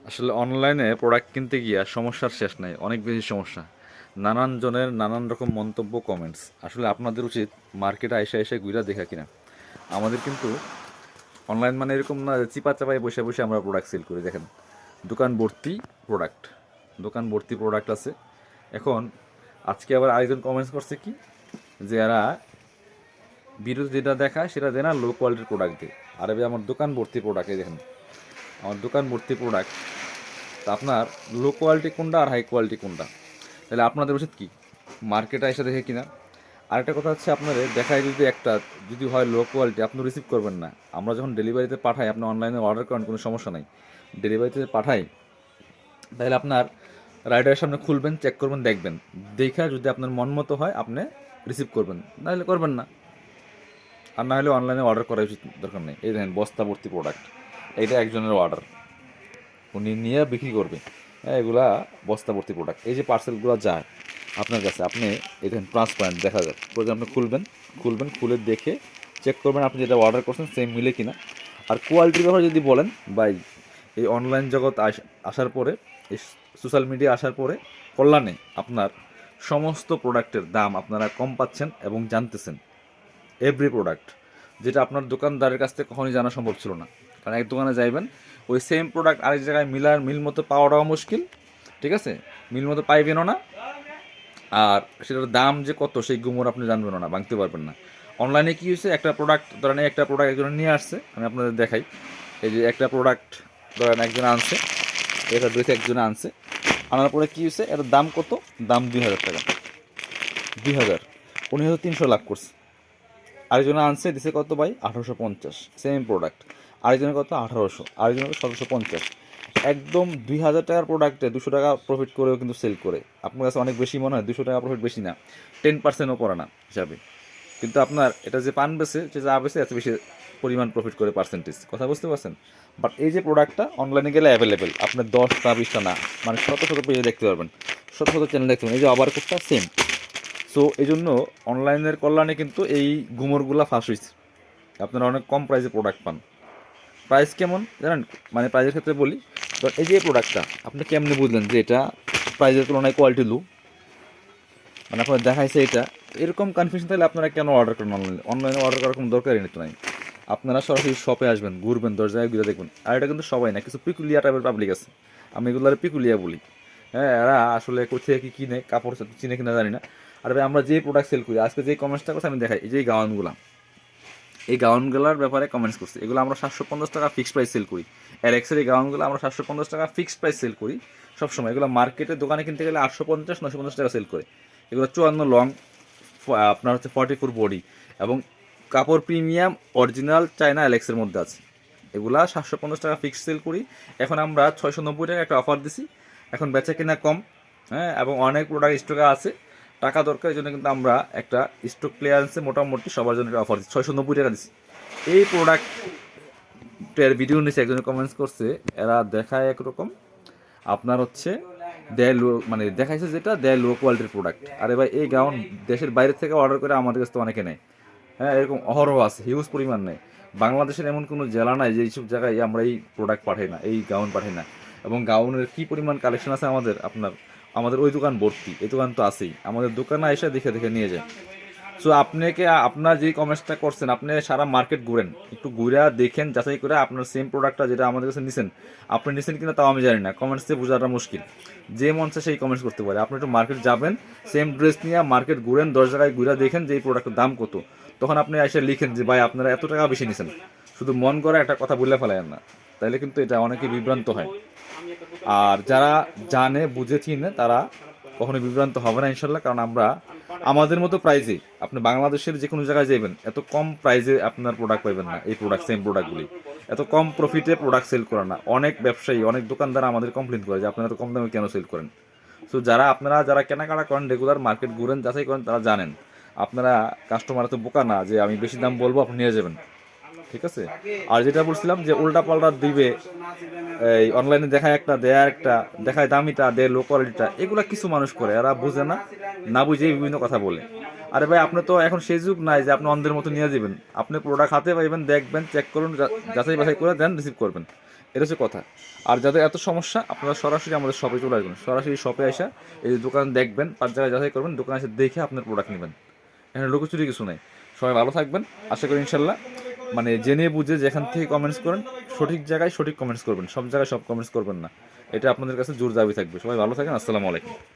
আসলে অনলাইনে প্রোডাক্ট কিনতে গিয়ে সমস্যার শেষ নাই, অনেক বেশি সমস্যা। নানান জনের নানান রকম মন্তব্য, কমেন্টস। আসলে আপনাদের উচিত মার্কেটে এসে এসে ঘুরা দেখা কিনা। আমাদের কিন্তু অনলাইন মানে এরকম না যে চিপা চাপায় বসে বসে আমরা প্রোডাক্ট সেল করি। দেখেন, দোকান ভর্তি প্রোডাক্ট, দোকান ভর্তি প্রোডাক্ট আছে। এখন আজকে আবার আরেকজন কমেন্টস করছে কি, যে এরা ভিডিওতে যেটা দেখায় সেটা দেয় না, লো কোয়ালিটির প্রোডাক্ট দেয়। আর ভাই আমার দোকান ভর্তি প্রোডাক্ট, এই দেখেন আমার দোকান ভর্তি প্রোডাক্ট। তা আপনার লো কোয়ালিটি কোনটা আর হাই কোয়ালিটি কোনটা? তাহলে আপনাদের উচিত কি মার্কেটে এসে দেখে কিনা। আরেকটা কথা হচ্ছে, আপনাদের দেখায় যদি একটা, যদি হয় লো কোয়ালিটি, আপনি রিসিভ করবেন না। আমরা যখন ডেলিভারিতে পাঠাই, আপনি অনলাইনে অর্ডার করেন, কোনো সমস্যা নাই। ডেলিভারিতে পাঠাই, তাহলে আপনার রাইডারের সামনে খুলবেন, চেক করবেন, দেখবেন। দেখা যদি আপনার মন মতো হয় আপনি রিসিভ করবেন, নাহলে করবেন না। আর না হলে অনলাইনে অর্ডার করা উচিত, দরকার নেই। এই দেখেন বস্তা ভর্তি প্রোডাক্ট, এইটা একজনের অর্ডার, উনি নিয়ে বিক্রি করবে। হ্যাঁ, এগুলা বস্তা ভর্তি প্রোডাক্ট। এই যে পার্সেলগুলো যায় আপনার কাছে, আপনি এই দেখেন ট্রান্সপারেন্ট দেখা যায়, প্রয়োজন আপনি খুলবেন, খুলে দেখে চেক করবেন আপনি যেটা অর্ডার করছেন সেম মিলে কিনা। আর কোয়ালিটির ব্যাপারে যদি বলেন, ভাই এই অনলাইন জগৎ আসার পরে, এই সোশ্যাল মিডিয়া আসার পরে কল্যাণে আপনার সমস্ত প্রোডাক্টের দাম আপনারা কম পাচ্ছেন এবং জানতেছেন। এভরি প্রোডাক্ট, যেটা আপনার দোকানদারের কাছ থেকে কখনোই জানা সম্ভব ছিল না। কারণ এক দোকানে যাইবেন, ওই সেম প্রোডাক্ট আরেক জায়গায় মিল মতো পাওয়াটাও মুশকিল, ঠিক আছে, মিল মতো পাইবেনও না। আর সেটার দাম যে কত সেই গুমর আপনি জানবেনও না, ভাঙতে পারবেন না। অনলাইনে কী হয়েছে, একটা প্রোডাক্ট ধরেন, একটা প্রোডাক্ট একজন নিয়ে আসছে, আমি আপনাদের দেখাই। এই যে একটা প্রোডাক্ট ধরেন একজন আনছে, এটা ড্রেস একজনে আনছে, আনার পরে কী হয়েছে, এটার দাম কত, দাম 2,000 টাকা। 2,000, উনি হয়তো 300 লাভ করছে। আরেকজনে আনছে দিছে কত ভাই, 1850, সেম প্রোডাক্ট। আরেকজনের কত, 1800, আরেকজনের 1750। একদম 2,000 টাকার প্রোডাক্টে 200 টাকা প্রফিট করেও কিন্তু সেল করে। আপনার কাছে অনেক বেশি মনে হয়, 200 টাকা প্রফিট বেশি না, 10%ও করে না হিসাবে। কিন্তু আপনার এটা যে পান বেছে, যে যা বেছে এত বেশি পরিমাণ প্রফিট করে, পার্সেন্টেজ, কথা বুঝতে পারছেন? বাট এই যে প্রোডাক্টটা অনলাইনে গেলে অ্যাভেলেবেল, আপনার 10টা 20টা না, মানে শত শত পেজে দেখতে পারবেন, শত শত চ্যানেল দেখতে পারবেন। এই যে আবার কোডটা সেম। সো এই জন্য অনলাইনের কল্যাণে কিন্তু এই গুমরগুলা ফাঁস হয়েছে। আপনারা অনেক কম প্রাইসে প্রোডাক্ট পান। প্রাইস কেমন জানেন, মানে প্রাইসের ক্ষেত্রে বলি, তো এই যে প্রোডাক্টটা আপনি কেমনে বুঝলেন যে এটা প্রাইসের তুলনায় কোয়ালিটি লো, মানে আপনার দেখাইছে এটা, এরকম কনফিউশন থাকলে আপনারা কেন অর্ডার করেন অনলাইনে? অনলাইনে অর্ডার করার কোনো দরকারই নেই তো নাই। আপনারা সরাসরি শপে আসবেন, ঘুরবেন, 10 জায়গায় ঘুরে দেখবেন। আর এটা কিন্তু সবাই না, কিছু পিকুলিয়া টাইপের পাবলিক আছে, আমি এগুলো পিকুলিয়া বলি। হ্যাঁ, এরা আসলে কোথায় কি কিনে, কাপড় চিনে কিনা জানি না। আর ভাই আমরা যে প্রোডাক্ট সেল করি, আজকে যে কমেন্টসটা করছে আমি দেখাই, এই যে এই গাউনগুলোর ব্যাপারে কমেন্টস করছি, এগুলো আমরা 750 টাকা ফিক্সড প্রাইস সেল করি। এক্সের এই গাউনগুলো আমরা 750 টাকা ফিক্সড প্রাইস সেল করি সবসময়। এগুলো মার্কেটে দোকানে কিনতে গেলে 850 950 টাকা সেল করে। এগুলো 54 লং, আপনার হচ্ছে 44 বডি, এবং কাপড় প্রিমিয়াম অরিজিনাল চায়না এলেক্সের মধ্যে আছে। এগুলা 750 টাকা ফিক্সড সেল করি। এখন আমরা 690 টাকা একটা অফার দিছি, এখন বেচা কিনা কম। হ্যাঁ, এবং অনেক প্রোডাক্ট স্টকে আছে, টাকা দরকার, এই জন্য কিন্তু আমরা একটা স্টক ক্লিয়ারেন্সে মোটামুটি সবার জন্য একটা অফার দিচ্ছি, 690 টাকা দিচ্ছি। এই প্রোডাক্টের ভিডিও নিচে একজন কমেন্টস করছে, এরা দেখায় একরকম, আপনার হচ্ছে দেয় লো, মানে দেখাইছে যেটা দেয় লো কোয়ালিটির প্রোডাক্ট। আরে ভাই, এই গাউন দেশের বাইরে থেকে অর্ডার করে আমাদের কাছে তো অনেকে নেয়। হ্যাঁ, এরকম অহরহ আছে, হিউজ পরিমাণ নেই। বাংলাদেশের এমন কোনো জেলা নাই যে এইসব জায়গায় আমরা এই প্রোডাক্ট পাঠাই না, এই গাউন পাঠাই না। এবং গাউনের কী পরিমাণ কালেকশন আছে আমাদের, আপনার আমাদের ওই দোকান ভর্তি, এই দোকান তো আছেই, আমাদের দোকানে এসে দেখে দেখে নিয়ে যায়। সো আপনাকে, আপনার যে কমেন্টসটা করছেন, আপনি সারা মার্কেট ঘুরেন, একটু ঘুরে দেখেন, যাচাই করে আপনার সেম প্রোডাক্টটা যেটা আমাদের কাছে নিছেন, আপনি নিছেন কিনা তাও আমি জানি না, কমেন্টস দিয়ে বোঝাটা মুশকিল। যে মনসে সেই কমেন্টস করতে পারে। আপনি একটু মার্কেট যাবেন, সেম ড্রেস নিয়ে মার্কেট ঘুরেন, 10 জায়গায় ঘুরে দেখেন যে এই প্রোডাক্টের দাম কত, তখন আপনি এসে লিখেন যে ভাই আপনারা এত টাকা বেশি নিছেন। শুধু মন করে একটা কথা বলে ফেলায় না, তাইলে কিন্তু এটা অনেকে বিভ্রান্ত হয়। আর যারা জানে বুঝে চিনে তারা কখনো বিভ্রান্ত হবে না ইনশাল্লাহ। কারণ আমরা আমাদের মতো প্রাইজে, আপনি বাংলাদেশের যে কোনো জায়গায় যাবেন, এত কম প্রাইজে আপনার প্রোডাক্ট পাইবেন না। এই প্রোডাক্ট, সেম প্রোডাক্টগুলি এত কম প্রফিটে প্রোডাক্ট সেল করে না। অনেক ব্যবসায়ী, অনেক দোকানদার আমাদের কমপ্লেন করে যে আপনারা এত কম দামে কেন সেল করেন। সো আপনারা যারা কেনাকাটা করেন, রেগুলার মার্কেট ঘুরেন, যাচাই করেন, তারা জানেন। আপনারা কাস্টমার তো বোকা না যে আমি বেশি দাম বলবো আপনি নিয়ে যাবেন, ঠিক আছে? আর যেটা বলছিলাম যে উল্টা পাল্টা দিবে, এই অনলাইনে দেখায় একটা, দেয়া একটা, দেখায় দামিটা, দেয় লো কোয়ালিটিটা, এগুলা কিছু মানুষ করে, এরা বুঝে না, না বুঝেই বিভিন্ন কথা বলে। আরে ভাই, আপনি তো এখন সেই যুগ নাই যে আপনি অন্ধের মতো নিয়ে যাবেন। আপনি প্রোডাক্ট হাতে পাইবেন, দেখবেন, চেক করুন, যাচাই বাছাই করে দেন, রিসিভ করবেন। এটা হচ্ছে কথা। আর যাদের এত সমস্যা আপনারা সরাসরি আমাদের শপে চলে আসবেন, সরাসরি শপে আসা এই যে দোকান দেখবেন, 5 জায়গায় যাচাই করবেন, দোকানে এসে দেখে আপনার প্রোডাক্ট নেবেন। এখানে লুকোচুরি কিছু নাই। সবাই ভালো থাকবেন, আশা করি ইনশাল্লাহ। মানে জেনে বুঝে যেখান থেকে কমেন্টস করেন সঠিক জায়গায় সঠিক কমেন্টস করবেন, সব জায়গায় সব কমেন্টস করবেন না। এটা আপনাদের কাছে জোর দাবি থাকবে। সবাই ভালো থাকেন, আসসালামু আলাইকুম।